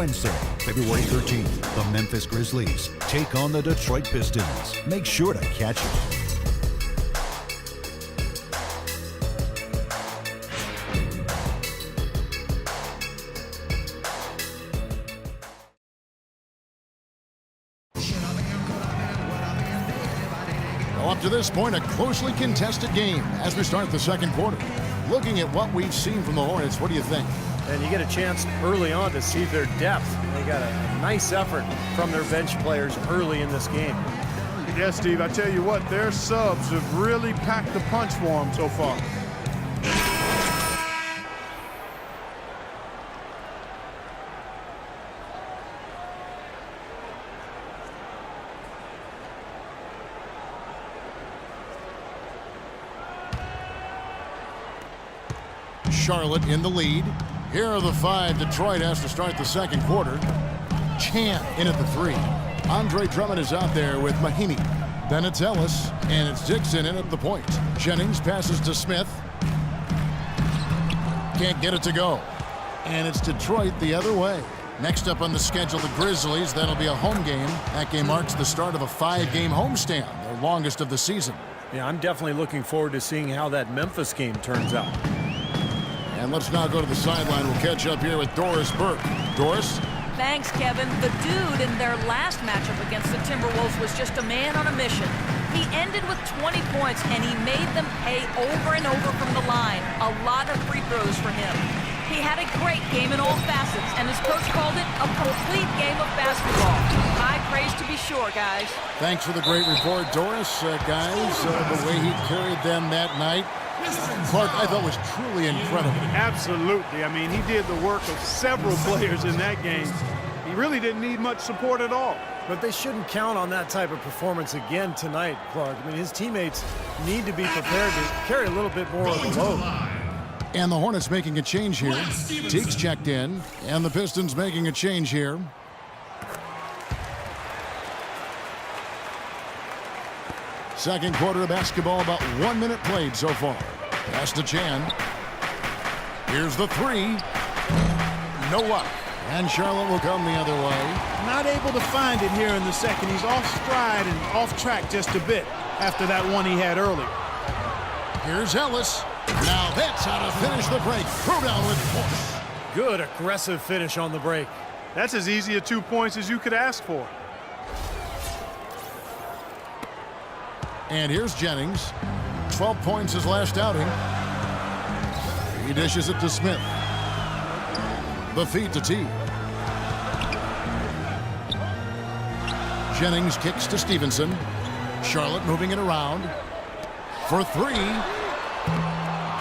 Wednesday, February 13th, the Memphis Grizzlies take on the Detroit Pistons. Make sure to catch it. Up to this point, a closely contested game as we start the second quarter. Looking at what we've seen from the Hornets, what do you think? And you get a chance early on to see their depth. They got a nice effort from their bench players early in this game. Yeah, Steve, I tell you what, their subs have really packed the punch for them so far. Charlotte in the lead. Here are the five Detroit has to start the second quarter. Chan in at the three. Andre Drummond is out there with Mahinmi. Then it's Ellis, and it's Dixon in at the point. Jennings passes to Smith. Can't get it to go. And it's Detroit the other way. Next up on the schedule, the Grizzlies. That'll be a home game. That game marks the start of a 5-game homestand, their longest of the season. Yeah, I'm definitely looking forward to seeing how that Memphis game turns out. And let's now go to the sideline. We'll catch up here with Doris Burke. Doris? Thanks, Kevin. The dude in their last matchup against the Timberwolves was just a man on a mission. He ended with 20 points, and he made them pay over and over from the line. A lot of free throws for him. He had a great game in all facets, and his coach called it a complete game of basketball. High praise to be sure, guys. Thanks for the great report, Doris. Guys, the way he carried them that night, Clark, I thought was truly incredible. Absolutely. I mean, he did the work of several players in that game. He really didn't need much support at all. But they shouldn't count on that type of performance again tonight, Clark. I mean, his teammates need to be prepared to carry a little bit more of the load. And the Hornets making a change here. Teague's checked in, and the Pistons making a change here. Second quarter of basketball, about 1 minute played so far. Pass to Chan. Here's the three. No luck. And Charlotte will come the other way. Not able to find it here in the second. He's off stride and off track just a bit after that one he had earlier. Here's Ellis. Now that's how to finish the break. Throw down with force. Good aggressive finish on the break. That's as easy a 2 points as you could ask for. And here's Jennings. 12 points his last outing. He dishes it to Smith. The feed to Teague. Jennings kicks to Stevenson. Charlotte moving it around. For three.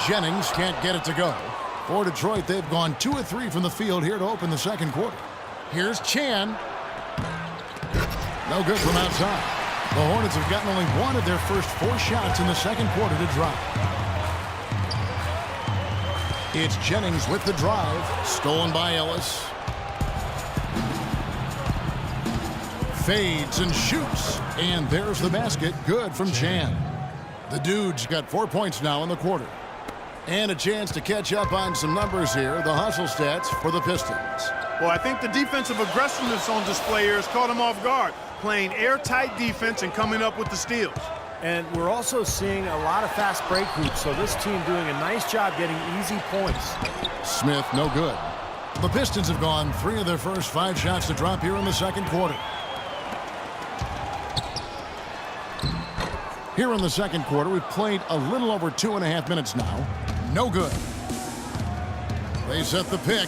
Jennings can't get it to go. For Detroit, they've gone 2 of 3 from the field here to open the second quarter. Here's Chan. No good from outside. The Hornets have gotten only one of their first 4 shots in the second quarter to drop. It's Jennings with the drive. Stolen by Ellis. Fades and shoots. And there's the basket. Good from Chan. The dude's got 4 points now in the quarter. And a chance to catch up on some numbers here. The hustle stats for the Pistons. Well, I think the defensive aggressiveness on display here has caught him off guard. Playing airtight defense and coming up with the steals. And we're also seeing a lot of fast break hoops, so this team doing a nice job getting easy points. Smith, no good. The Pistons have gone 3 of their first 5 shots to drop here in the second quarter. Here in the second quarter, we've played a little over 2.5 minutes now. No good. They set the pick.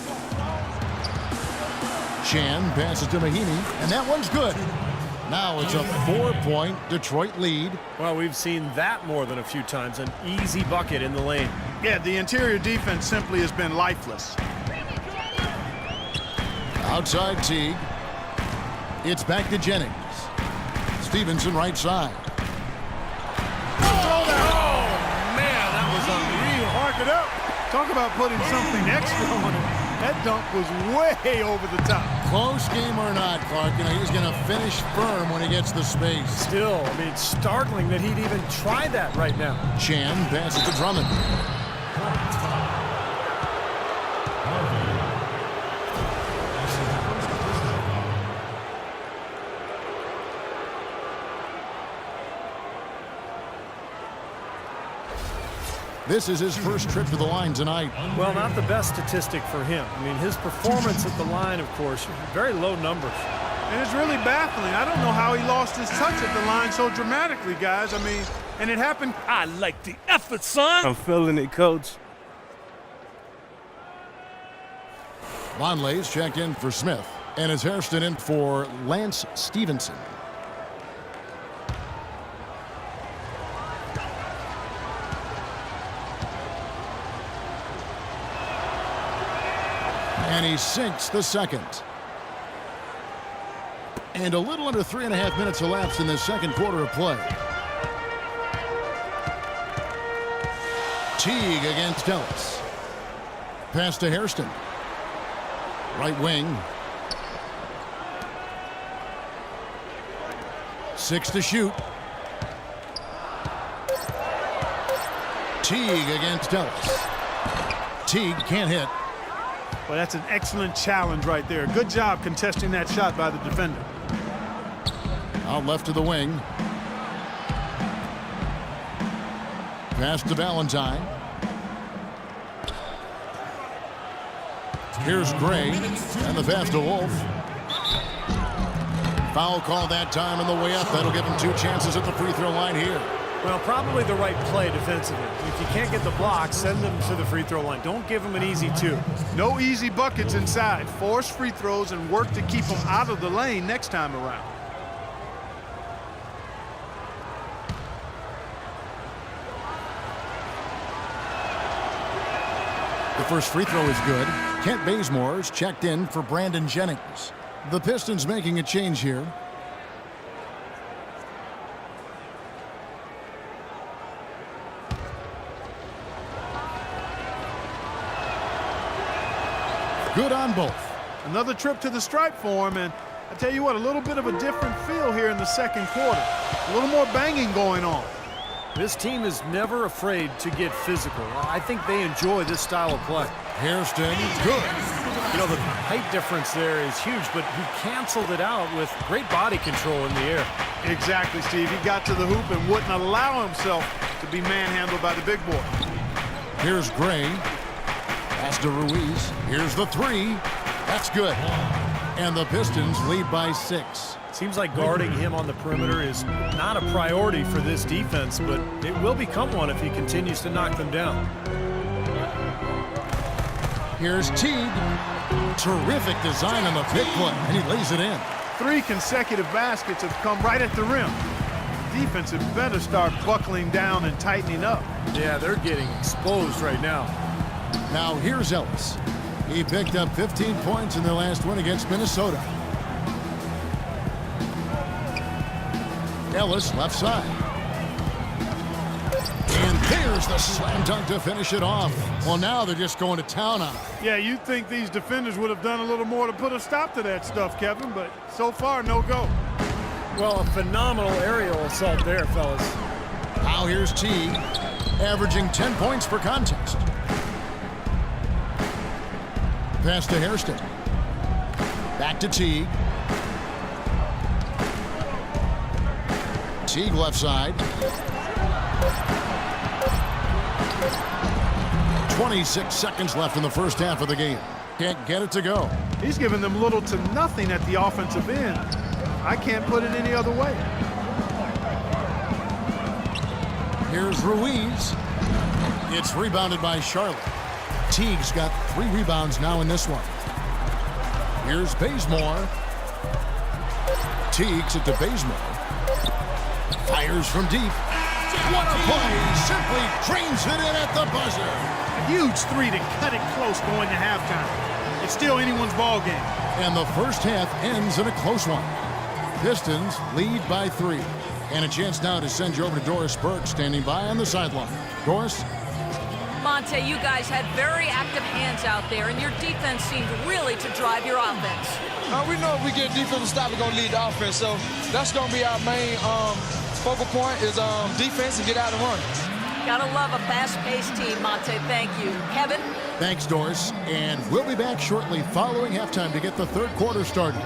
Chan passes to Mahinmi, and that one's good. Now it's a 4-point Detroit lead. Well, we've seen that more than a few times. An easy bucket in the lane. Yeah, the interior defense simply has been lifeless. Outside Teague. It's back to Jennings. Stevenson right side. Oh, man, that was unreal. Mark it up. Talk about putting something extra on it. That dunk was way over the top. Close game or not, Clark, he's going to finish firm when he gets the space. Still, I mean, startling that he'd even try that right now. Chan passes to Drummond. This is his first trip to the line tonight. Well, not the best statistic for him. I mean, his performance at the line, of course, very low numbers. And it's really baffling. I don't know how he lost his touch at the line so dramatically, guys. I mean, and it happened. I like the effort, son. I'm feeling it, coach. Vonleh's checked in for Smith, and it's Hairston in for Lance Stevenson. And he sinks the second. And a little under 3.5 minutes elapsed in the second quarter of play. Teague against Ellis. Pass to Hairston. Right wing. 6 to shoot. Teague against Ellis. Teague can't hit. Well, that's an excellent challenge right there. Good job contesting that shot by the defender. Out left to the wing. Pass to Valentine. Here's Gray, and the pass to Wolf. Foul call that time on the way up. That'll give him 2 chances at the free throw line here. Well, probably the right play defensively. If you can't get the block, send them to the free throw line. Don't give them an easy 2. No easy buckets inside. Force free throws and work to keep them out of the lane next time around. The first free throw is good. Kent Bazemore's checked in for Brandon Jennings. The Pistons making a change here. Good on both. Another trip to the stripe for him, and I tell you what, a little bit of a different feel here in the second quarter. A little more banging going on. This team is never afraid to get physical. I think they enjoy this style of play. Hairston, good. You know, the height difference there is huge, but he canceled it out with great body control in the air. Exactly, Steve. He got to the hoop and wouldn't allow himself to be manhandled by the big boy. Here's Gray. Pass to Ruiz. Here's the 3. That's good. And the Pistons lead by 6. Seems like guarding him on the perimeter is not a priority for this defense, but it will become one if he continues to knock them down. Here's Teague. Terrific design on the pick play, and he lays it in. 3 consecutive baskets have come right at the rim. Defense had better start buckling down and tightening up. Yeah, they're getting exposed right now. Now here's Ellis. He picked up 15 points in their last win against Minnesota. Ellis left side. And there's the slam dunk to finish it off. Well, now they're just going to town on it. Yeah, you'd think these defenders would have done a little more to put a stop to that stuff, Kevin, but so far, no go. Well, a phenomenal aerial assault there, fellas. Now here's Teague, averaging 10 points per contest. Pass to Hairston. Back to Teague. Teague left side. 26 seconds left in the first half of the game. Can't get it to go. He's given them little to nothing at the offensive end. I can't put it any other way. Here's Ruiz. It's rebounded by Charlotte. Teague's got 3 rebounds now in this one. Here's Bazemore. Teague's it to Bazemore. Fires from deep. What a play! Simply drains it in at the buzzer. A huge 3 to cut it close going to halftime. It's still anyone's ball game. And the first half ends in a close one. Pistons lead by 3. And a chance now to send you over to Doris Burke standing by on the sideline. Doris? Monte, you guys had very active hands out there, and your defense seemed really to drive your offense. We know if we get defensive stop, we're going to lead the offense. So that's going to be our main focal point is defense and get out and run. Gotta love a fast-paced team, Monte. Thank you. Kevin? Thanks, Doris. And we'll be back shortly following halftime to get the third quarter started.